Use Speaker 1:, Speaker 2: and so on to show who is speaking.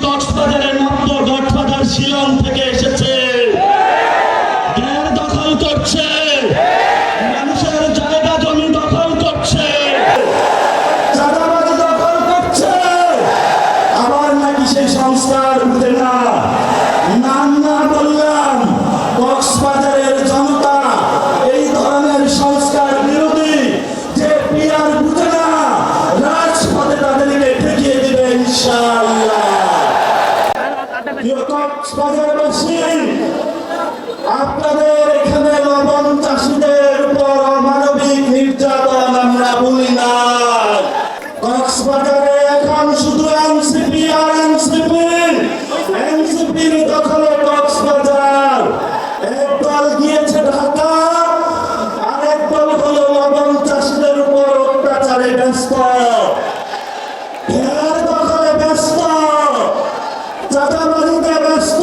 Speaker 1: কক্সবাজারের মতো গডফাদার শিলং থেকে এসেছে, গ্যার দখল করছে, মানুষের জায়গা জমি দখল করছে, চাঁদাবাজি দখল করছে। আবার নাকি সেই সংস্কার বুঝে না, নাম না বললাম কক্সবাজারের জনতা এই ধরনের সংস্কার বিরোধী যে পিয়ার বুঝে না, রাজপথে তাদেরকে ঠেকিয়ে দিবে ইনশাআল্লাহ। কক্সবাজারবাসী, আপনাদের এখানে লবণ চাষীদের উপর অমানবিক নির্যাতন আমরা ভুলি না। কক্সবাজারে এখন শুধু এনসিপি আর এনসিপির দখলে কক্সবাজার। একদল গিয়েছে ঢাকা, আরেক দল হলো লবণ চাষীদের উপর অত্যাচারে ব্যস্ত, ঘেরার দখলে ব্যস্ত, চাঁদাবাজিতে ব্যস্ত।